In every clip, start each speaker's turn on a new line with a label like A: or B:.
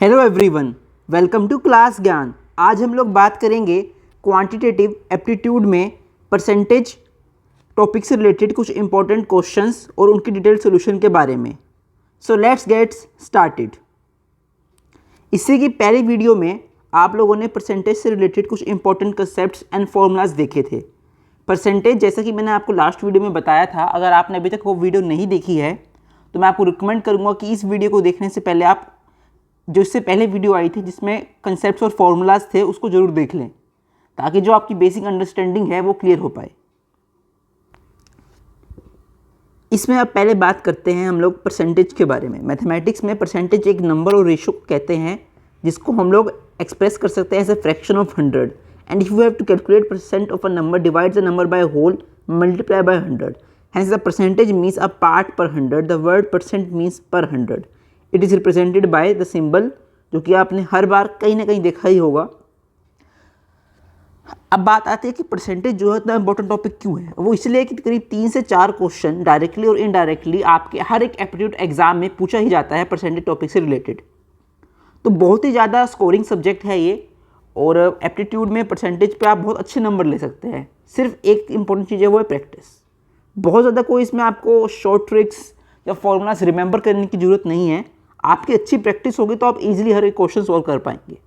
A: Hello everyone, welcome to class Gyan. आज हम लोग बात करेंगे क्वांटिटेटिव एप्टीट्यूड में परसेंटेज टॉपिक से रिलेटेड कुछ इंपॉर्टेंट क्वेश्चंस और उनकी डिटेल सॉल्यूशन के बारे में। So let's get started. इससे की पहली वीडियो में आप लोगों ने परसेंटेज से रिलेटेड कुछ इंपॉर्टेंट कंसेप्ट्स एंड फॉर्मूलाज देखे थे। परसेंटेज, जैसा कि मैंने आपको लास्ट वीडियो में बताया था, अगर आपने अभी तक वो वीडियो नहीं देखी है तो मैं आपको रिकमेंड करूँगा कि इस वीडियो को देखने से पहले आप जो इससे पहले वीडियो आई थी जिसमें कंसेप्ट्स और फॉर्मूलाज थे उसको जरूर देख लें, ताकि जो आपकी बेसिक अंडरस्टैंडिंग है वो क्लियर हो पाए। इसमें अब पहले बात करते हैं हम लोग परसेंटेज के बारे में। मैथमेटिक्स में परसेंटेज एक नंबर और रेशो को कहते हैं जिसको हम लोग एक्सप्रेस कर सकते हैं as a fraction of 100। And if you have to calculate percent of a number, divide the number by whole, multiply by 100। Hence the percentage means a part per 100. The word percent means per 100. It is represented by the symbol, जो कि आपने हर बार कहीं ना कहीं देखा ही होगा। अब बात आती है कि परसेंटेज जो है इतना इंपॉर्टेंट टॉपिक क्यों है। वो इसलिए कि करीब 3 से 4 क्वेश्चन डायरेक्टली और इनडायरेक्टली आपके हर एक एप्टीट्यूड एग्जाम में पूछा ही जाता है परसेंटेज टॉपिक से रिलेटेड। तो बहुत ही ज़्यादा स्कोरिंग सब्जेक्ट है ये, और एप्टीट्यूड में परसेंटेज पे आप बहुत अच्छे नंबर ले सकते हैं। सिर्फ एक इंपॉर्टेंट चीज़ है, वो है प्रैक्टिस। बहुत ज़्यादा कोई इसमें आपको शॉर्ट ट्रिक्स या फॉर्मूलाज रिमेंबर करने की ज़रूरत नहीं है। आपकी अच्छी प्रैक्टिस होगी तो आप इजीली हर एक क्वेश्चन सॉल्व कर पाएंगे।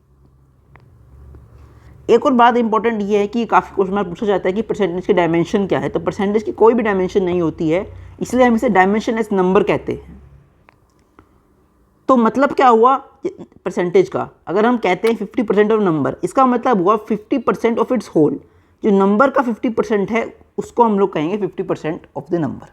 A: एक और बात इंपॉर्टेंट ये है कि काफ़ी क्वेश्चन में पूछा जाता है कि परसेंटेज की डायमेंशन क्या है। तो परसेंटेज की कोई भी डायमेंशन नहीं होती है, इसलिए हम इसे डायमेंशनलेस नंबर कहते हैं। तो मतलब क्या हुआ परसेंटेज का? अगर हम कहते हैं 50% ऑफ नंबर, इसका मतलब हुआ 50% ऑफ इट्स होल। जो नंबर का 50% है उसको हम लोग कहेंगे 50% ऑफ द नंबर।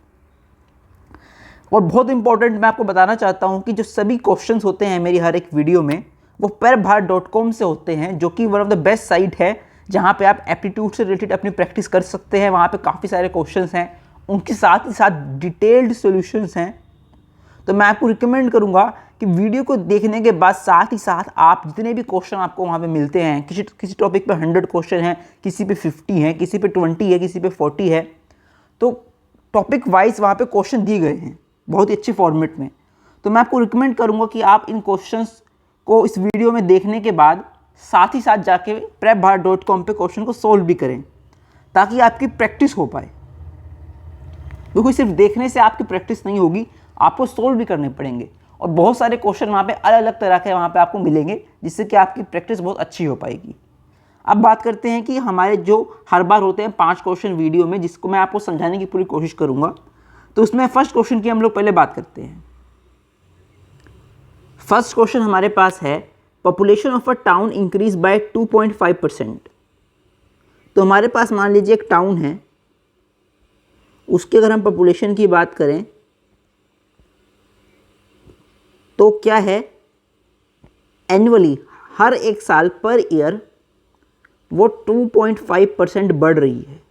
A: और बहुत इंपॉर्टेंट मैं आपको बताना चाहता हूं कि जो सभी क्वेश्चंस होते हैं मेरी हर एक वीडियो में वो parabhat.com से होते हैं, जो कि one of the best site है जहां पे आप एप्टीट्यूड से रिलेटेड अपनी प्रैक्टिस कर सकते हैं। वहां पे काफ़ी सारे क्वेश्चंस हैं, उनके साथ ही साथ डिटेल्ड सॉल्यूशंस हैं। तो मैं आपको रिकमेंड करूंगा कि वीडियो को देखने के बाद साथ ही साथ आप जितने भी क्वेश्चन आपको वहाँ पे मिलते हैं, किसी टॉपिक पे 100 क्वेश्चन हैं, किसी पे 50 हैं, किसी पे 20 है, किसी पे 40 है, तो टॉपिक वाइज वहाँ पे क्वेश्चन दिए गए हैं बहुत ही अच्छे फॉर्मेट में। तो मैं आपको रिकमेंड करूँगा कि आप इन क्वेश्चंस को इस वीडियो में देखने के बाद साथ ही साथ जाके parabhat.com पे क्वेश्चन को सोल्व भी करें, ताकि आपकी प्रैक्टिस हो पाए। क्योंकि सिर्फ देखने से आपकी प्रैक्टिस नहीं होगी, आपको सोल्व भी करने पड़ेंगे। और बहुत सारे क्वेश्चन वहाँ पे अलग अलग तरह के वहाँ पे आपको मिलेंगे, जिससे कि आपकी प्रैक्टिस बहुत अच्छी हो पाएगी। अब बात करते हैं कि हमारे जो हर बार होते हैं 5 क्वेश्चन वीडियो में, जिसको मैं आपको समझाने की पूरी कोशिश करूँगा। तो उसमें फर्स्ट क्वेश्चन की हम लोग पहले बात करते हैं। फर्स्ट क्वेश्चन हमारे पास है, population of a town increase by 2.5%। तो हमारे पास मान लीजिए एक टाउन है, उसके अगर हम पॉपुलेशन की बात करें तो क्या है, एनुअली हर एक साल पर ईयर वो 2.5% बढ़ रही है।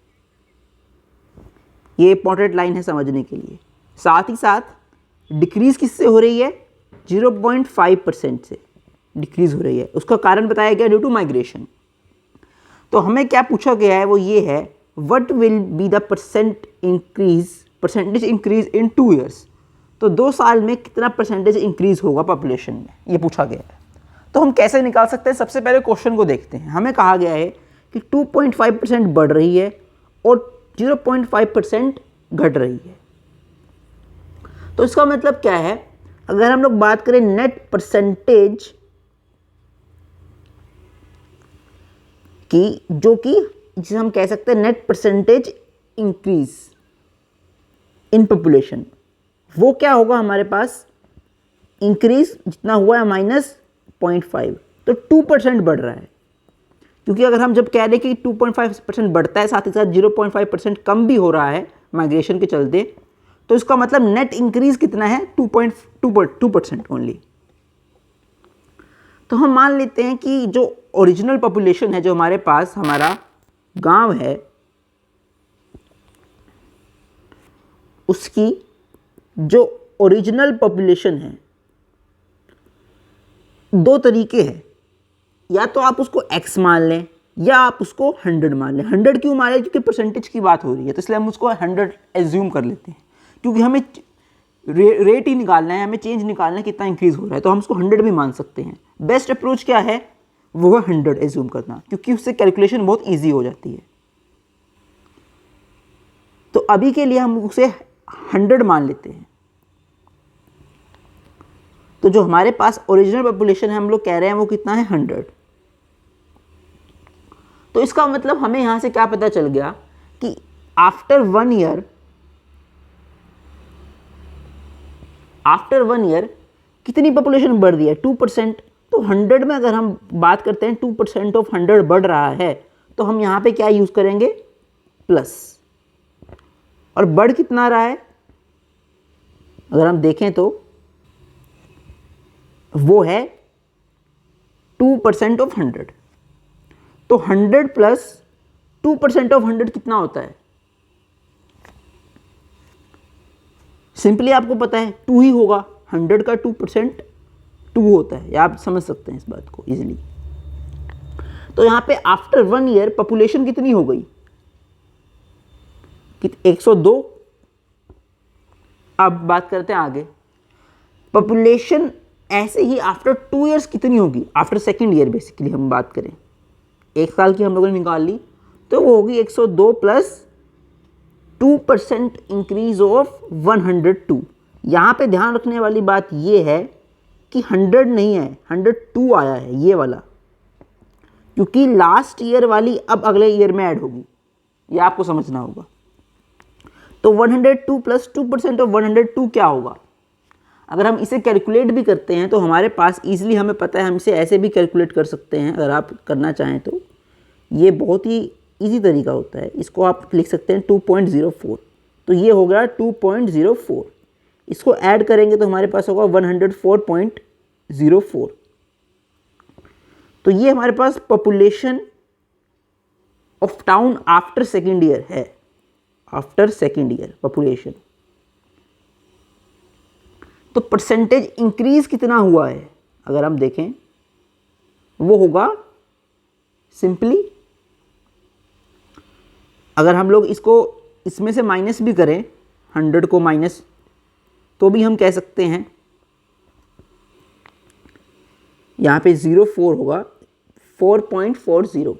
A: ये इंपॉर्टेंट लाइन है समझने के लिए। साथ ही साथ डिक्रीज किससे हो रही है? 0.5% से डिक्रीज हो रही है। उसका कारण बताया गया ड्यू टू माइग्रेशन। तो हमें क्या पूछा गया है वो ये है, what will be the percentage increase in 2 years. तो 2 साल में कितना परसेंटेज इंक्रीज होगा पॉपुलेशन में, ये पूछा गया है। तो हम कैसे निकाल सकते हैं? सबसे पहले क्वेश्चन को देखते हैं। हमें कहा गया है कि 2.5% बढ़ रही है और 0.5% घट रही है। तो इसका मतलब क्या है? अगर हम लोग बात करें नेट परसेंटेज की, जो कि जिसे हम कह सकते हैं net percentage increase in population, वो क्या होगा हमारे पास? इंक्रीज जितना हुआ है -0.5, तो 2% बढ़ रहा है। क्योंकि अगर हम जब कह रहे हैं कि 2.5% बढ़ता है, साथ ही साथ 0.5% कम भी हो रहा है माइग्रेशन के चलते, तो इसका मतलब नेट इंक्रीज कितना है? 2% ओनली। तो हम मान लेते हैं कि जो ओरिजिनल पॉपुलेशन है, जो हमारे पास हमारा गांव है, उसकी जो ओरिजिनल पॉपुलेशन है, 2 तरीके हैं। या तो आप उसको x मान लें या आप उसको 100 मान लें। 100 क्यों मान लें? क्योंकि परसेंटेज की बात हो रही है, तो इसलिए हम उसको 100 एज्यूम कर लेते हैं। क्योंकि हमें रेट ही निकालना है, हमें चेंज निकालना है कितना इंक्रीज हो रहा है, तो हम उसको 100 भी मान सकते हैं। बेस्ट अप्रोच क्या है, वो है 100 एज्यूम करना, क्योंकि उससे कैलकुलेशन बहुत ईजी हो जाती है। तो अभी के लिए हम उसे 100 मान लेते हैं। तो जो हमारे पास ओरिजिनल पॉपुलेशन है हम लोग कह रहे हैं वो कितना है, 100। तो इसका मतलब हमें यहां से क्या पता चल गया कि आफ्टर 1 ईयर कितनी पॉपुलेशन बढ़ रही है, 2%। तो 100 में अगर हम बात करते हैं 2% ऑफ 100 बढ़ रहा है, तो हम यहाँ पे क्या यूज़ करेंगे, प्लस। और बढ़ कितना रहा है, अगर हम देखें तो वो है 2% ऑफ 100। तो 100 प्लस 2% ऑफ 100 कितना होता है, सिंपली आपको पता है 2 ही होगा। 100 का 2% 2 होता है, या आप समझ सकते हैं इस बात को इजीली। तो यहां पे आफ्टर 1 ईयर पॉपुलेशन कितनी हो गई, 102। अब बात करते हैं आगे, पॉपुलेशन ऐसे ही आफ्टर 2 ईयर्स कितनी होगी, आफ्टर 2nd ईयर बेसिकली हम बात करें, 1 साल की हम लोगों ने निकाल ली, तो वो होगी 102 प्लस 2% इंक्रीज ऑफ 102। यहाँ पे ध्यान रखने वाली बात ये है कि 100 नहीं है, 102 आया है ये वाला, क्योंकि लास्ट ईयर वाली अब अगले ईयर में ऐड होगी, ये आपको समझना होगा। तो 102 प्लस 2% ऑफ 102 क्या होगा, अगर हम इसे कैलकुलेट भी करते हैं तो हमारे पास ईजिली हमें पता है, हम इसे ऐसे भी कैलकुलेट कर सकते हैं अगर आप करना चाहें तो। ये बहुत ही इजी तरीका होता है, इसको आप लिख सकते हैं 2.04। तो ये हो गया 2.04, इसको ऐड करेंगे तो हमारे पास होगा 104.04। तो ये हमारे पास population of town after 2nd year है, आफ्टर 2nd ईयर पॉपुलेशन। तो परसेंटेज इंक्रीज कितना हुआ है अगर हम देखें, वो होगा सिंपली, अगर हम लोग इसको इसमें से माइनस भी करें, 100 को माइनस, तो भी हम कह सकते हैं यहाँ पे 04 होगा, 4.04 सॉरी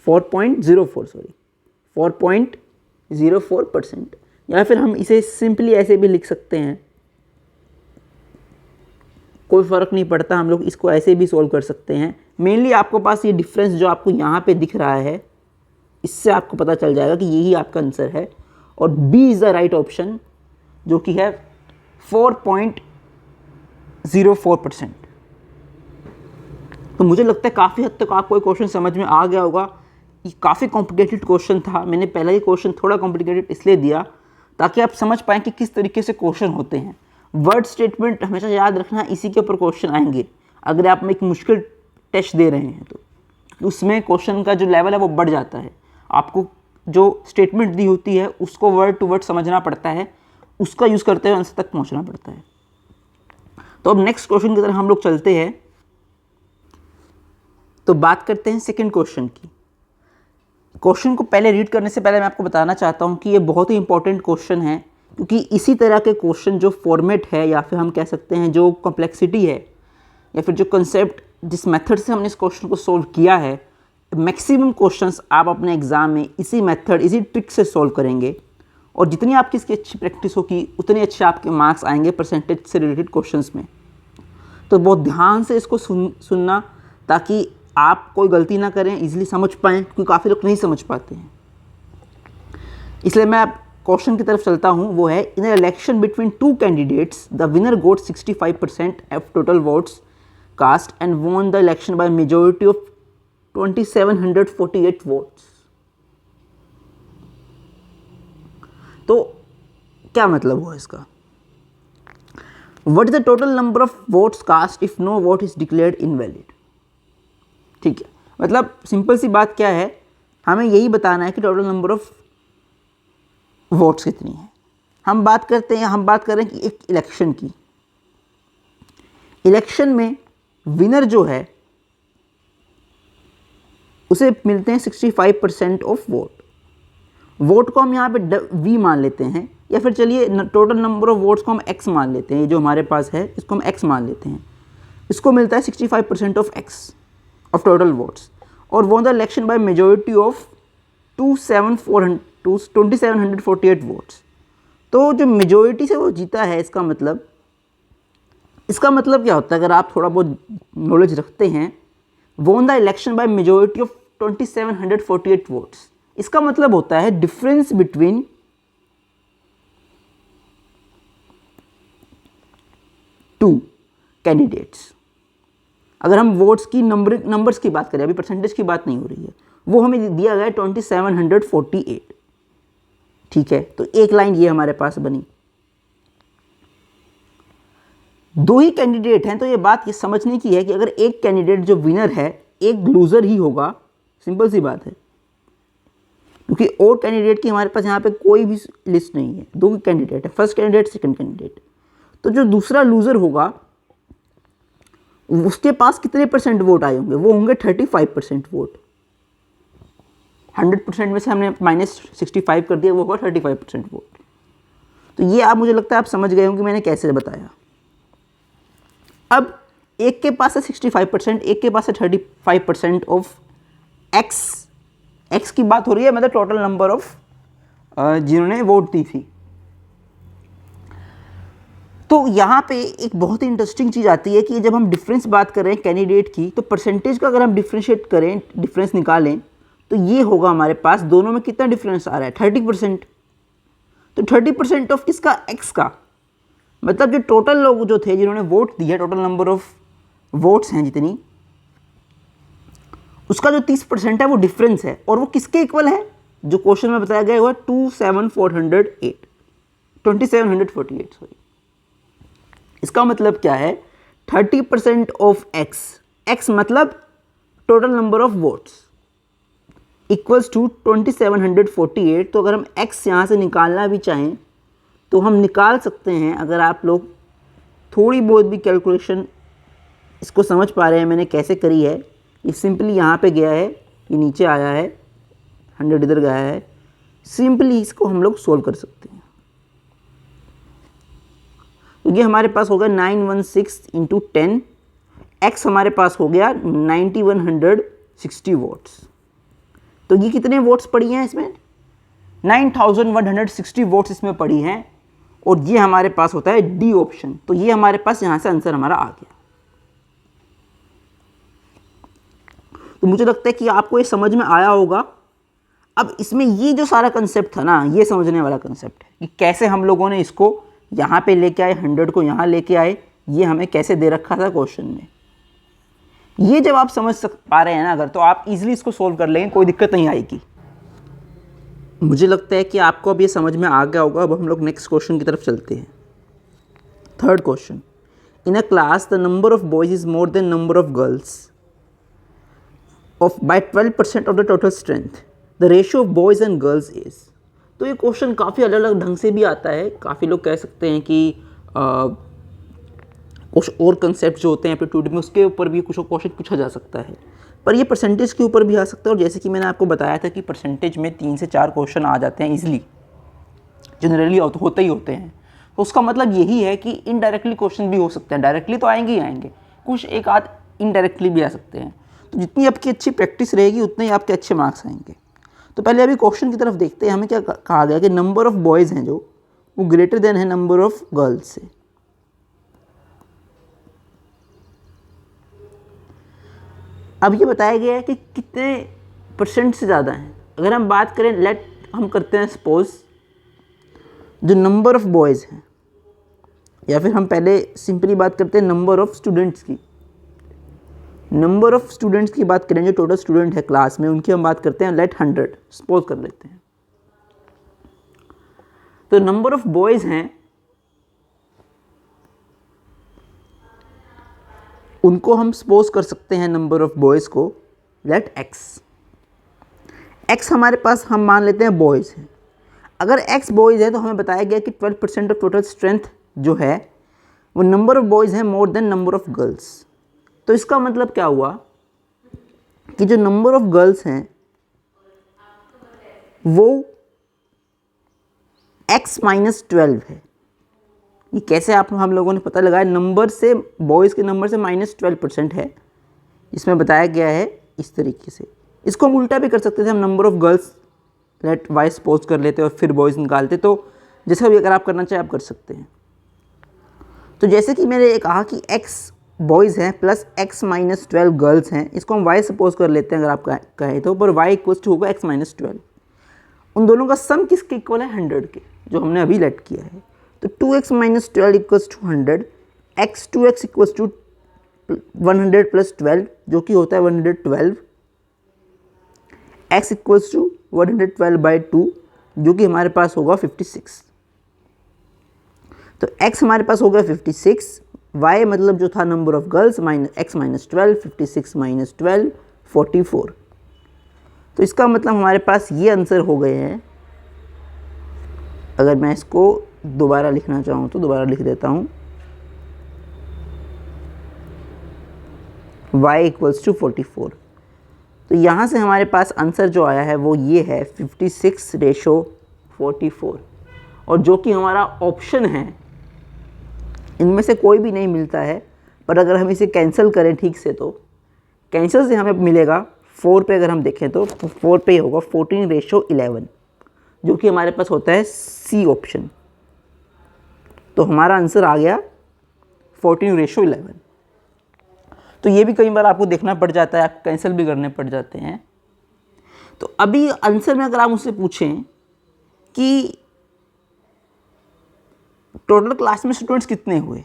A: 4.04%। या फिर हम इसे सिंपली ऐसे भी लिख सकते हैं, कोई फ़र्क नहीं पड़ता, हम लोग इसको ऐसे भी सॉल्व कर सकते हैं। मेनली आपको पास ये डिफरेंस जो आपको यहाँ पे दिख रहा है, इससे आपको पता चल जाएगा कि यही आपका आंसर है, और B is the right option, जो कि है 4.04%। तो मुझे लगता है काफ़ी हद तक आपको ये क्वेश्चन समझ में आ गया होगा। ये काफ़ी कॉम्प्लिकेटेड क्वेश्चन था, मैंने पहला ही क्वेश्चन थोड़ा कॉम्प्लिकेटेड इसलिए दिया ताकि आप समझ पाएँ कि किस तरीके से क्वेश्चन होते हैं। वर्ड स्टेटमेंट हमेशा याद रखना, इसी के ऊपर क्वेश्चन आएंगे अगर आप में एक मुश्किल टेस्ट दे रहे हैं, तो उसमें क्वेश्चन का जो लेवल है वो बढ़ जाता है। आपको जो स्टेटमेंट दी होती है उसको वर्ड टू वर्ड समझना पड़ता है, उसका यूज़ करते हुए आंसर तक पहुंचना पड़ता है। तो अब नेक्स्ट क्वेश्चन की तरफ हम लोग चलते हैं। तो बात करते हैं सेकंड क्वेश्चन की। क्वेश्चन को पहले रीड करने से पहले मैं आपको बताना चाहता हूं कि ये बहुत ही इंपॉर्टेंट क्वेश्चन है, क्योंकि इसी तरह के क्वेश्चन जो फॉर्मेट है, या फिर हम कह सकते हैं जो कॉम्प्लेक्सिटी है, या फिर जो कंसेप्ट, जिस मेथड से हमने इस क्वेश्चन को सोल्व किया है, मैक्सिमम क्वेश्चंस आप अपने एग्जाम में इसी मेथड, इसी ट्रिक से सोल्व करेंगे। और जितनी आपकी इसकी अच्छी प्रैक्टिस होगी उतने अच्छे आपके मार्क्स आएंगे परसेंटेज से रिलेटेड क्वेश्चंस में। तो बहुत ध्यान से इसको सुनना, ताकि आप कोई गलती ना करें, इजीली समझ पाएँ, क्योंकि काफ़ी लोग नहीं समझ पाते हैं। इसलिए मैं अब क्वेश्चन की तरफ चलता हूँ। वो है, in election between 2 candidates the winner got 65% of total votes cast and won the election by majority of 2748 votes. तो क्या मतलब हुआ इसका? What is the total number of votes cast if no vote is declared invalid. ठीक है, मतलब simple सी बात क्या है, हमें यही बताना है कि टोटल नंबर ऑफ वोट्स कितनी है। हम बात कर रहे हैं कि एक इलेक्शन की, इलेक्शन में विनर जो है उसे मिलते हैं 65% ऑफ वोट को हम यहाँ पे वी मान लेते हैं, या फिर चलिए टोटल नंबर ऑफ वोट्स को हम एक्स मान लेते हैं। ये जो हमारे पास है इसको हम एक्स मान लेते हैं। इसको मिलता है 65% of x of total votes और won the election by majority of 2748 votes. तो जो मेजोरिटी से वो जीता है, इसका मतलब क्या होता है, अगर आप थोड़ा बहुत नॉलेज रखते हैं, von the election by majority of 2748 votes, इसका मतलब होता है डिफरेंस बिटवीन टू कैंडिडेट्स। अगर हम वोट्स की नंबर्स की बात करें, अभी परसेंटेज की बात नहीं हो रही है, वो हमें दिया गया है 2748। ठीक है, तो एक लाइन ये हमारे पास बनी। दो ही कैंडिडेट हैं, तो ये बात ये समझने की है कि अगर एक कैंडिडेट जो विनर है, एक लूजर ही होगा, सिंपल सी बात है, क्योंकि और कैंडिडेट की हमारे पास यहाँ पे कोई भी लिस्ट नहीं है, दो ही कैंडिडेट है, फर्स्ट कैंडिडेट सेकंड कैंडिडेट। तो जो दूसरा लूजर होगा उसके पास कितने परसेंट वोट आए होंगे, वो होंगे 35% वोट। 100% में से हमने -65 कर दिया, वो होगा 35% वोट। तो ये आप, मुझे लगता है आप समझ गए होंगे मैंने कैसे बताया। अब एक के पास है 65%, एक के पास है 35% ऑफ एक्स की बात हो रही है, मतलब टोटल नंबर ऑफ जिन्होंने वोट दी थी। तो यहाँ पे एक बहुत ही इंटरेस्टिंग चीज़ आती है कि जब हम डिफरेंस बात कर रहे हैं कैंडिडेट की, तो परसेंटेज का अगर हम डिफ्रेंशिएट करें, डिफरेंस निकालें, तो ये होगा हमारे पास दोनों में कितना डिफरेंस आ रहा है, 30%। तो 30% ऑफ किसका, एक्स का, मतलब जो टोटल लोग जो थे जिन्होंने वोट दिया, टोटल नंबर ऑफ वोट्स हैं जितनी, उसका जो 30% है वो डिफरेंस है, और वो किसके इक्वल है, जो क्वेश्चन में बताया गया हुआ 2748 सॉरी। इसका मतलब क्या है, 30% ऑफ एक्स मतलब total number of votes equals to 2748। तो अगर हम एक्स यहाँ से निकालना भी चाहें तो हम निकाल सकते हैं, अगर आप लोग थोड़ी बहुत भी कैलकुलेशन इसको समझ पा रहे हैं मैंने कैसे करी है। ये सिंपली यहाँ पे गया है, ये नीचे आया है, 100 इधर गया है, सिंपली इसको हम लोग सोल्व कर सकते हैं। तो ये हमारे पास हो गया 916 इंटू 10, एक्स हमारे पास हो गया 9160 वोट्स। तो ये कितने वोट्स पड़ी हैं इसमें, 9160 वोट्स इसमें पड़ी हैं, और ये हमारे पास होता है डी ऑप्शन। तो ये हमारे पास यहाँ से आंसर हमारा आ गया। तो मुझे लगता है कि आपको ये समझ में आया होगा। अब इसमें ये जो सारा कंसेप्ट था ना, ये समझने वाला कंसेप्ट है कि कैसे हम लोगों ने इसको यहाँ पे लेके आए, 100 को यहाँ लेके आए, ये हमें कैसे दे रखा था क्वेश्चन में। ये जब आप समझ पा रहे हैं ना अगर, तो आप इजीली इसको सोल्व कर लेंगे, कोई दिक्कत नहीं आएगी। मुझे लगता है कि आपको अब ये समझ में आ गया होगा। अब हम लोग नेक्स्ट क्वेश्चन की तरफ चलते हैं। Third question, in a class the number of boys is more than number of girls of by 12% of the total strength, the ratio of boys and girls is. तो ये क्वेश्चन काफ़ी अलग अलग ढंग से भी आता है। काफ़ी लोग कह सकते हैं कि कुछ और कंसेप्ट जो होते हैं एप्टीट्यूड में, उसके ऊपर भी कुछ क्वेश्चन पूछा जा सकता है, पर ये परसेंटेज के ऊपर भी आ सकता है। और जैसे कि मैंने आपको बताया था कि परसेंटेज में 3 से 4 क्वेश्चन आ जाते हैं ईजिली, जनरली होते ही होते हैं। तो उसका मतलब यही है कि इनडायरेक्टली क्वेश्चन भी हो सकते हैं, डायरेक्टली तो आएंगे ही आएंगे, कुछ एक आध इनडायरेक्टली भी आ सकते हैं। तो जितनी आपकी अच्छी प्रैक्टिस रहेगी उतने ही आपके अच्छे मार्क्स आएंगे। तो पहले अभी क्वेश्चन की तरफ देखते हैं। हमें क्या कहा गया कि नंबर ऑफ बॉयज़ हैं जो वो ग्रेटर देन है नंबर ऑफ गर्ल्स से। अब ये बताया गया है कि कितने परसेंट से ज़्यादा हैं। अगर हम बात करें, हम करते हैं सपोज जो नंबर ऑफ बॉयज़ हैं, या फिर हम पहले सिंपली बात करते हैं नंबर ऑफ स्टूडेंट्स की। नंबर ऑफ स्टूडेंट्स की बात करें, जो टोटल स्टूडेंट है क्लास में, उनकी हम बात करते हैं, लेट 100 सपोज कर लेते हैं। तो नंबर ऑफ बॉयज़ हैं, उनको हम सपोज कर सकते हैं नंबर ऑफ बॉयज़ को लेट एक्स हमारे पास हम मान लेते हैं बॉयज़ हैं। अगर एक्स बॉयज़ है तो हमें बताया गया कि 12% ऑफ टोटल स्ट्रेंथ जो है वो नंबर ऑफ बॉयज़ है मोर देन नंबर ऑफ गर्ल्स। तो इसका मतलब क्या हुआ कि जो नंबर ऑफ गर्ल्स हैं वो x - 12 है। ये कैसे आप हम लोगों ने पता लगाया, नंबर से बॉयज़ के नंबर से -12% है, इसमें बताया गया है इस तरीके से। इसको हम उल्टा भी कर सकते थे, हम number of girls let Y suppose कर लेते और फिर बॉयज़ निकालते, तो जैसा भी अगर आप करना चाहें आप कर सकते हैं। तो जैसे कि मैंने ये कहा कि x बॉयज़ हैं प्लस x - 12 गर्ल्स हैं, इसको हम y सपोज कर लेते हैं अगर आप कहें तो, पर y इक्वल्स टू होगा x - 12। उन दोनों का सम किसके इक्वल है, 100 के, जो हमने अभी लेट किया है। तो 2x - 12 equals to 100, x 2x equals to 100 plus 12 जो कि होता है 112, x इक्वल्स टू 112/2 जो कि हमारे पास होगा 56। तो x हमारे पास हो गया 56, y मतलब जो था नंबर ऑफ गर्ल्स x - 12, 56 - 12 44। तो इसका मतलब हमारे पास ये आंसर हो गए हैं। अगर मैं इसको दोबारा लिखना चाहूँ तो दोबारा लिख देता हूँ, y इक्वल्स टू 44। तो यहाँ से हमारे पास आंसर जो आया है वो ये है 56:44, और जो कि हमारा ऑप्शन है, इनमें से कोई भी नहीं मिलता है। पर अगर हम इसे कैंसिल करें ठीक से तो कैंसिल से हमें मिलेगा 4 पे, अगर हम देखें तो 4 पे होगा 14:11 जो कि हमारे पास होता है सी ऑप्शन। तो हमारा आंसर आ गया 14:11। तो ये भी कई बार आपको देखना पड़ जाता है, आपको कैंसिल भी करने पड़ जाते हैं। तो अभी आंसर में अगर आप मुझसे पूछें कि टोटल क्लास में स्टूडेंट्स कितने हुए,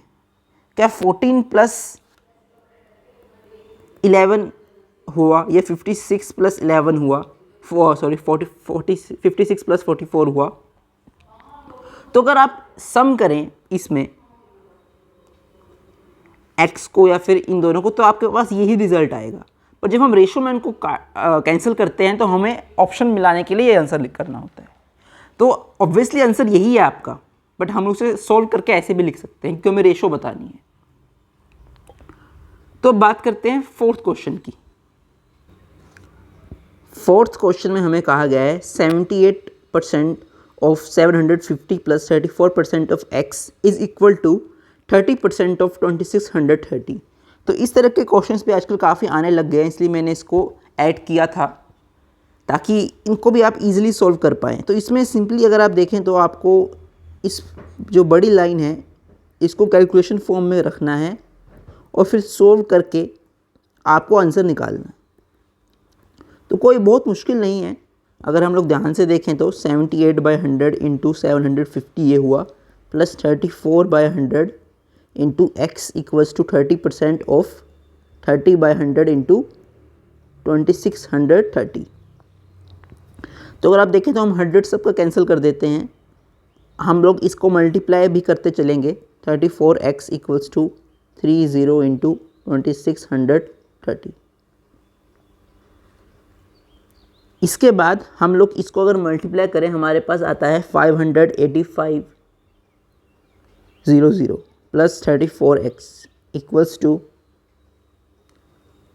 A: क्या 14 + 11 हुआ या 56 + 11 हुआ, 56 + 44 हुआ। तो अगर आप सम करें इसमें x को या फिर इन दोनों को, तो आपके पास यही रिजल्ट आएगा। पर जब हम रेशो में इनको कैंसिल करते हैं तो हमें ऑप्शन मिलाने के लिए ये आंसर करना होता है। तो ऑब्वियसली आंसर यही है आपका, बट हम उसे सॉल्व करके ऐसे भी लिख सकते हैं क्योंकि हमें रेशो बतानी है। तो बात करते हैं फोर्थ क्वेश्चन की। फोर्थ क्वेश्चन में हमें कहा गया है 78% of 750 plus 34% of x is equal to 30% of 2630। तो इस तरह के क्वेश्चंस भी आजकल काफ़ी आने लग गए हैं, इसलिए मैंने इसको ऐड किया था ताकि इनको भी आप इजीली सॉल्व कर पाएँ। तो इसमें सिंपली अगर आप देखें तो आपको इस जो बड़ी लाइन है इसको कैलकुलेशन फॉर्म में रखना है और फिर सोल्व करके आपको आंसर निकालना है। तो कोई बहुत मुश्किल नहीं है, अगर हम लोग ध्यान से देखें तो 78/100 इंटू 750 ये हुआ, plus 34/100 into x equals to 30% of 30/100 into 2630। तो अगर आप देखें तो हम 100 सबका कैंसिल कर देते हैं, हम लोग इसको मल्टीप्लाई भी करते चलेंगे। 34x equals to 30 into 2630। इसके बाद हम लोग इसको अगर मल्टीप्लाई करें हमारे पास आता है 585 प्लस 34x इक्वल्स टू,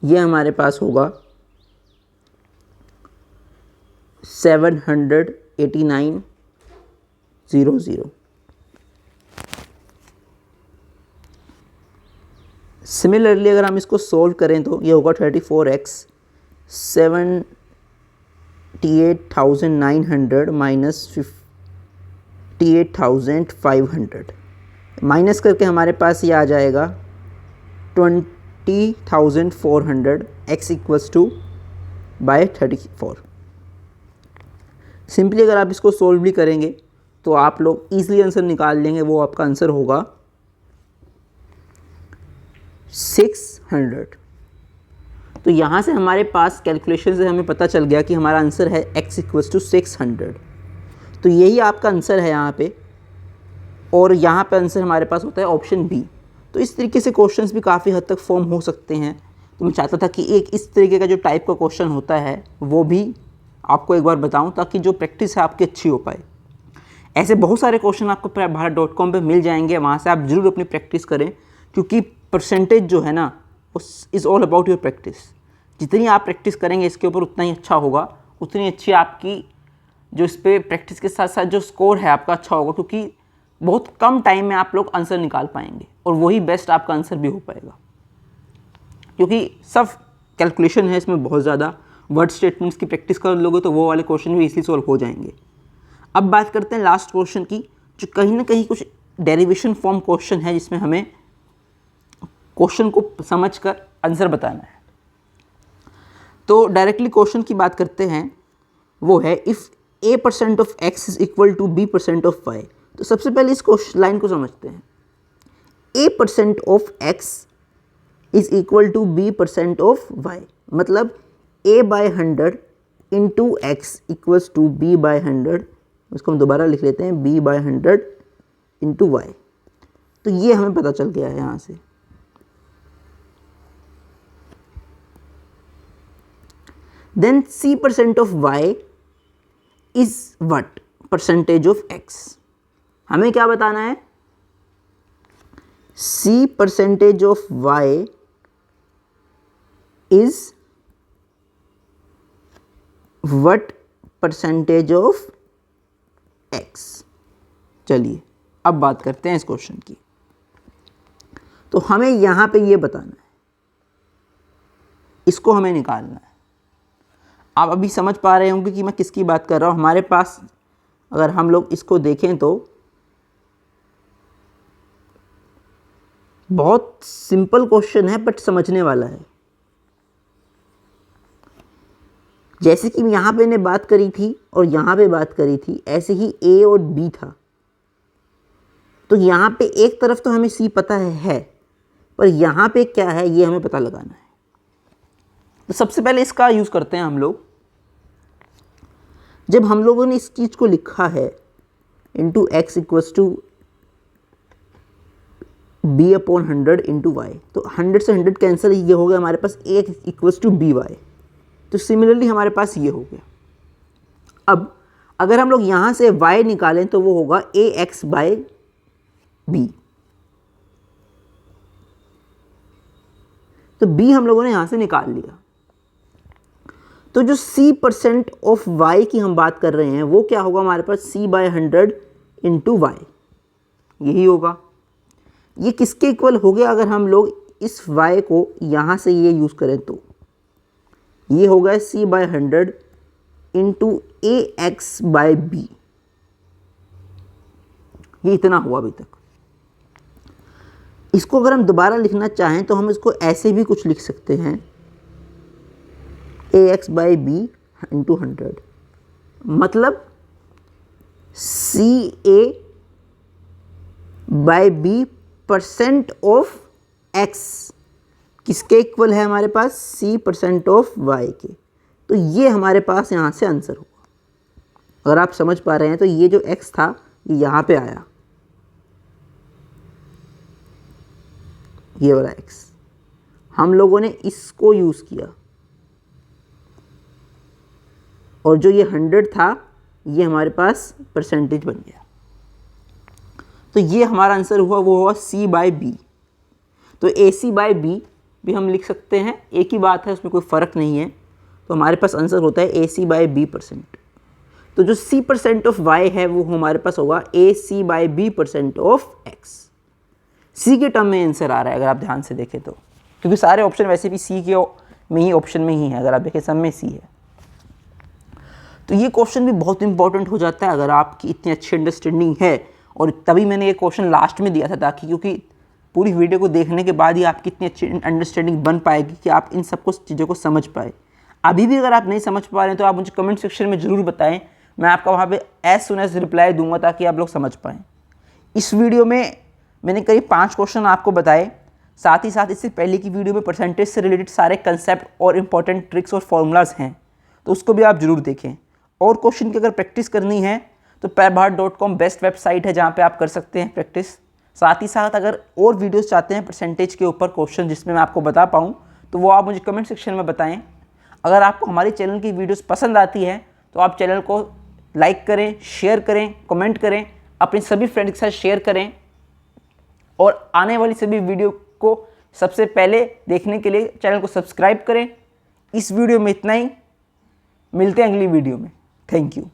A: ये हमारे पास होगा 78900। सिमिलरली अगर हम इसको सोल्व करें तो ये होगा 34x 78,900 माइनस 58,500, माइनस करके हमारे पास ये आ जाएगा 20,400 x equals to by 34। Simply अगर आप इसको सोल्व भी करेंगे तो आप लोग ईजिली आंसर निकाल लेंगे। वो आपका आंसर होगा 600। तो यहाँ से हमारे पास कैलकुलेशन से हमें पता चल गया कि हमारा आंसर है x इक्वल्स टू 600। तो यही आपका आंसर है यहाँ पे, और यहाँ पे आंसर हमारे पास होता है ऑप्शन बी। तो इस तरीके से क्वेश्चंस भी काफ़ी हद तक फॉर्म हो सकते हैं। तो मैं चाहता था कि एक इस तरीके का जो टाइप का क्वेश्चन होता है वो भी आपको एक बार बताऊं ताकि जो प्रैक्टिस है आपकी अच्छी हो पाए। ऐसे बहुत सारे क्वेश्चन आपको prepbharat.com पे मिल जाएंगे, वहाँ से आप ज़रूर अपनी प्रैक्टिस करें, क्योंकि परसेंटेज जो है ना is all about your practice. जितनी आप प्रैक्टिस करेंगे इसके ऊपर उतना ही अच्छा होगा, उतनी अच्छी आपकी जो इस पर प्रैक्टिस के साथ साथ जो स्कोर है आपका अच्छा होगा, क्योंकि बहुत कम टाइम में आप लोग आंसर निकाल पाएंगे और वही बेस्ट आपका आंसर भी हो पाएगा, क्योंकि सब कैलकुलेशन है इसमें बहुत ज़्यादा। वर्ड स्टेटमेंट्स की प्रैक्टिस कर लोगे तो वो वाले क्वेश्चन भी इजीली सॉल्व हो जाएंगे। अब बात करते हैं लास्ट क्वेश्चन की, जो कहीं ना कहीं कुछ डेरिवेशन फॉर्म क्वेश्चन है, जिसमें हमें क्वेश्चन को समझकर आंसर बताना है। तो डायरेक्टली क्वेश्चन की बात करते हैं, वो है if a% of x is equal to b% of y। तो सबसे पहले इस लाइन को समझते हैं। a% of x is equal to b% of y, मतलब a by 100 into X equals to b by 100। उसको हम दोबारा लिख लेते हैं, b बाय 100 इंटू वाई। तो ये हमें पता चल गया है यहाँ से। Then c% of y is what, percentage of x। हमें क्या बताना है, c% of y is what percentage of x। चलिए अब बात करते हैं इस क्वेश्चन की। तो हमें यहां पे ये बताना है, इसको हमें निकालना है। आप अभी समझ पा रहे होंगे कि मैं किसकी बात कर रहा हूं। हमारे पास अगर हम लोग इसको देखें तो बहुत सिंपल क्वेश्चन है, बट समझने वाला है। जैसे कि यहाँ पे मैंने बात करी थी और यहाँ पे बात करी थी, ऐसे ही A और B था। तो यहाँ पे एक तरफ तो हमें C पता है, पर यहाँ पे क्या है ये हमें पता लगाना है। तो सबसे पहले इसका यूज़ करते हैं हम लोग। जब हम लोगों ने इस चीज़ को लिखा है into X equals to b upon 100 into Y, तो 100 से 100 कैंसिल, ये हो गया हमारे पास a equals to B Y. तो सिमिलरली हमारे पास ये हो गया। अब अगर हम लोग यहाँ से y निकालें तो वो होगा ax बाय b। तो b हम लोगों ने यहाँ से निकाल लिया। तो जो c% ऑफ y की हम बात कर रहे हैं वो क्या होगा हमारे पास, c बाय 100 इंटू वाई, यही होगा। ये किसके इक्वल हो गया, अगर हम लोग इस y को यहाँ से ये यूज़ करें तो ये होगा c by 100 into ax by b। ये इतना हुआ अभी तक। इसको अगर हम दोबारा लिखना चाहें तो हम इसको ऐसे भी कुछ लिख सकते हैं, ax बाय b इंटू 100, मतलब ca by b percent of x किसके इक्वल है हमारे पास, c% ऑफ y के। तो ये हमारे पास यहाँ से आंसर होगा। अगर आप समझ पा रहे हैं तो ये जो x था ये यहाँ पे आया, ये वाला x हम लोगों ने इसको यूज़ किया, और जो ये 100 था ये हमारे पास परसेंटेज बन गया। तो ये हमारा आंसर हुआ, वो हुआ c बाय b। तो ac बाय b भी हम लिख सकते हैं, एक ही बात है, उसमें कोई फ़र्क नहीं है। तो हमारे पास आंसर होता है ac बाय b%। तो जो c% ऑफ y है वो हमारे पास होगा ac by b% of x। c के टर्म में आंसर आ रहा है अगर आप ध्यान से देखें तो, क्योंकि सारे ऑप्शन वैसे भी c के में ही ऑप्शन में ही है। अगर आप देखें सब में c है। तो ये क्वेश्चन भी बहुत इंपॉर्टेंट हो जाता है अगर आपकी इतनी अच्छी अंडरस्टैंडिंग है। और तभी मैंने ये क्वेश्चन लास्ट में दिया था, ताकि क्योंकि पूरी वीडियो को देखने के बाद ही आपकी इतनी अच्छी अंडरस्टैंडिंग बन पाएगी कि आप इन सब चीज़ों को समझ पाए। अभी भी अगर आप नहीं समझ पा रहे हैं तो आप मुझे कमेंट सेक्शन में ज़रूर बताएं, मैं आपका वहाँ पे एज सुन एज रिप्लाई दूंगा ताकि आप लोग समझ पाएँ। इस वीडियो में मैंने करीब 5 क्वेश्चन आपको बताए, साथ ही साथ इससे पहले की वीडियो में परसेंटेज से रिलेटेड सारे कंसेप्ट और इंपॉर्टेंट ट्रिक्स और फॉर्मूलाज हैं, तो उसको भी आप ज़रूर देखें। और क्वेश्चन की अगर प्रैक्टिस करनी है तो PairBhat.com बेस्ट वेबसाइट है जहाँ पे आप कर सकते हैं प्रैक्टिस। साथ ही साथ अगर और वीडियोस चाहते हैं परसेंटेज के ऊपर क्वेश्चन जिसमें मैं आपको बता पाऊँ, तो वो आप मुझे कमेंट सेक्शन में बताएं। अगर आपको हमारे चैनल की वीडियोस पसंद आती है तो आप चैनल को लाइक करें, शेयर करें, कमेंट करें, अपने सभी फ्रेंड्स के साथ शेयर करें, और आने वाली सभी वीडियो को सबसे पहले देखने के लिए चैनल को सब्सक्राइब करें। इस वीडियो में इतना ही, मिलते हैं अगली वीडियो में। Thank you.